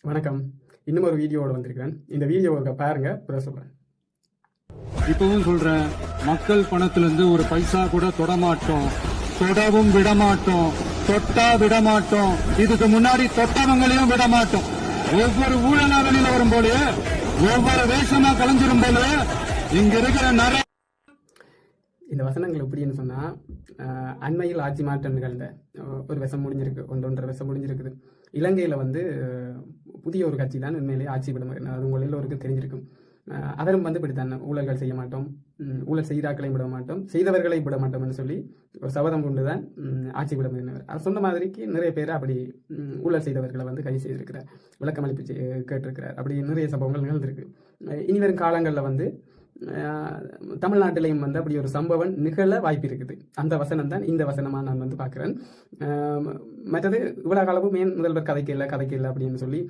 வணக்கம். இன்னும் ஒரு வீடியோவோட வந்திருக்கிறேன். இந்த வீடியோவை பாருங்க, அப்புறம் சொல்றேன். இப்பவும் சொல்றேன், மக்கள் பணத்திலிருந்து ஒரு பைசா கூட தொடமாட்டோம், தொடவும் விடமாட்டோம், தொட்டா விடமாட்டோம். இதுக்கு முன்னாடி தொட்டவங்களையும் விடமாட்டோம். ஒவ்வொரு ஊழலா வெளியில வரும் போது, ஒவ்வொரு வேஷமா கலைஞ்சிரும் போது இங்க இருக்கிற நிறைய இந்த வசனங்கள் எப்படின்னு சொன்னா, அண்மையில் ஆட்சி மாற்றம் நிகழ்ந்த ஒரு விஷம் முடிஞ்சிருக்கு, ஒன்றரை விஷம் முடிஞ்சிருக்குது. இலங்கையில புதிய ஒரு கட்சி தான் உண்மையிலேயே ஆட்சி விட அது உங்கள் எல்லோருக்கும் தெரிஞ்சிருக்கும். அவரும் இப்படித்தான், ஊழல்கள் செய்ய மாட்டோம், ஊழல் செய்தாக்களையும் விட மாட்டோம், செய்தவர்களை விட மாட்டோம்னு சொல்லி ஒரு சபதம் கொண்டுதான் ஆட்சி விட முடியினவர். அது சொன்ன மாதிரிக்கு நிறைய பேர் அப்படி ஊழல் செய்தவர்களை கைது செய்திருக்கிறார், விளக்கமளிப்பு கேட்டிருக்கிறார். அப்படி நிறைய சம்பவங்கள் நிகழ்ந்திருக்கு. இனி வரும் காலங்களில் தமிழ்நாட்டிலையும் அப்படி ஒரு சம்பவம் நிகழ வாய்ப்பு இருக்குது. அந்த வசனம் தான் இந்த வசனமா நான் பார்க்கிறேன். மற்றது இவ்வளவு காலமும் ஏன் முதல்வர் கதைக்கு இல்லை அப்படின்னு சொல்லி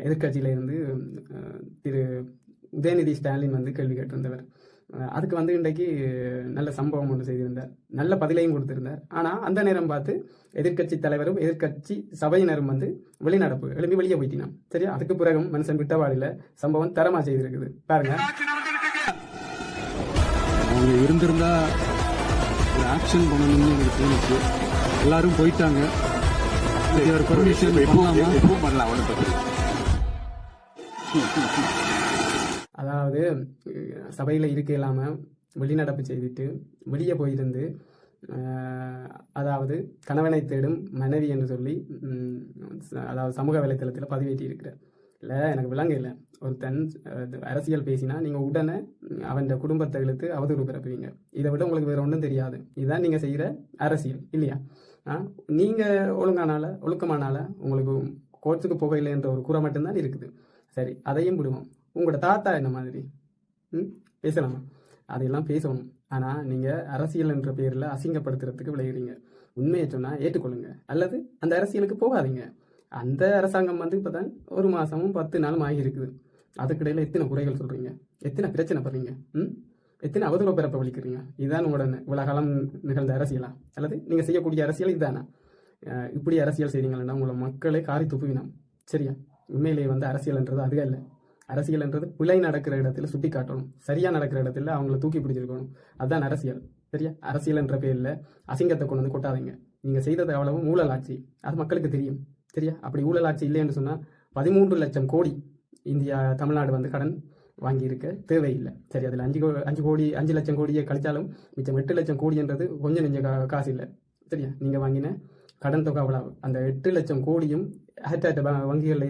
எதிர்கட்சியில இருந்து திரு உதயநிதி ஸ்டாலின் கேள்வி கேட்டிருந்தவர். அதுக்கு இன்றைக்கு நல்ல சம்பவம் ஒன்று செய்திருந்தார், நல்ல பதிலையும் கொடுத்திருந்தார். ஆனா அந்த நேரம் பார்த்து எதிர்கட்சி தலைவரும் எதிர்கட்சி சபையினரும் வெளிநடப்பு எழுப்பி வெளியே போயிட்டினான். சரியா? அதுக்கு பிறகும் மனுஷன் விட்டவாடியில சம்பவம் தரமா செய்திருக்குது. பாருங்க. அவங்க இருந்திருந்தா ஒரு ஆக்ஷன் பண்ணணும்னு எனக்கு தோணுச்சு. எல்லாரும் போயிட்டாங்க. அதாவது சபையில இருக்க இல்லாம வெளிநடப்பு செய்துட்டு வெளியே போயிருந்து, அதாவது கணவனை தேடும் மனைவி என்று சொல்லி அதாவது சமூக வலைத்தளத்தில் பதிவேற்றி இருக்கிறார். இல்லை, எனக்கு விளங்க இல்லை. ஒருத்தன் அரசியல் பேசினா நீங்கள் உடனே அவன் குடும்பத்தை இழுத்து அவதூறு பிறப்புவீங்க. இதை விட உங்களுக்கு வேற ஒன்றும் தெரியாது. இதுதான் நீங்கள் செய்கிற அரசியல், இல்லையா? நீங்கள் ஒழுக்கமானால உங்களுக்கு கோர்ட்டுக்கு போகையில் என்ற ஒரு குறை மட்டும்தான் இருக்குது. சரி, அதையும் விடுவோம். உங்களோட தாத்தா என்ன மாதிரி பேசலாமா? அதையெல்லாம் பேசணும். ஆனால் நீங்கள் அரசியல் என்ற பேரில் அசிங்கப்படுத்துறதுக்கு விளையிறீங்க. உண்மையை சொன்னால் ஏற்றுக்கொள்ளுங்க, அல்லது அந்த அரசியலுக்கு போகாதீங்க. அந்த அரசாங்கம் இப்பதான் 1 மாசமும் 10 நாளும் ஆகியிருக்குது. அதுக்கிடையில எத்தனை குறைகள் சொல்றீங்க, எத்தனை பிரச்சனை பண்றீங்க, எத்தனை அவதூறு பிறப்ப வலிக்கிறீங்க. இதுதான் உங்களோட இவ்வளவு காலம் நிகழ்ந்த அரசியலா? அல்லது நீங்க செய்யக்கூடிய அரசியல் இதுதானா? இப்படி அரசியல் செய்றீங்கன்னா உங்களை மக்களே காரி துப்புவினோம். சரியா? உண்மையிலேயே அரசியல்ன்றது அதுவே இல்லை. அரசியல்ன்றது பிழை நடக்கிற இடத்துல சுட்டி காட்டணும், சரியா நடக்கிற இடத்துல அவங்கள தூக்கி பிடிச்சிருக்கணும். அதுதான் அரசியல். சரியா? அரசியல் என்ற பேர்ல அசிங்கத்தை கொண்டு கொட்டாதீங்க. நீங்க செய்தது அவ்வளவு ஊழல் ஆட்சி, அது மக்களுக்கு தெரியும். சரியா? அப்படி ஊழல் ஆட்சி இல்லைன்னு சொன்னா 13 லட்சம் கோடி இந்தியா தமிழ்நாடு கடன் வாங்கி இருக்க தேவையில்லை. சரி, அதுல 5 லட்சம் கோடியை கழிச்சாலும் மிச்சம் 8 லட்சம் கோடின்றது கொஞ்சம் நெஞ்ச காசு இல்லை. சரியா? நீங்க வாங்கின கடன் தொகை அவ்வளவு. அந்த 8 லட்சம் கோடியும் வங்கிகளில்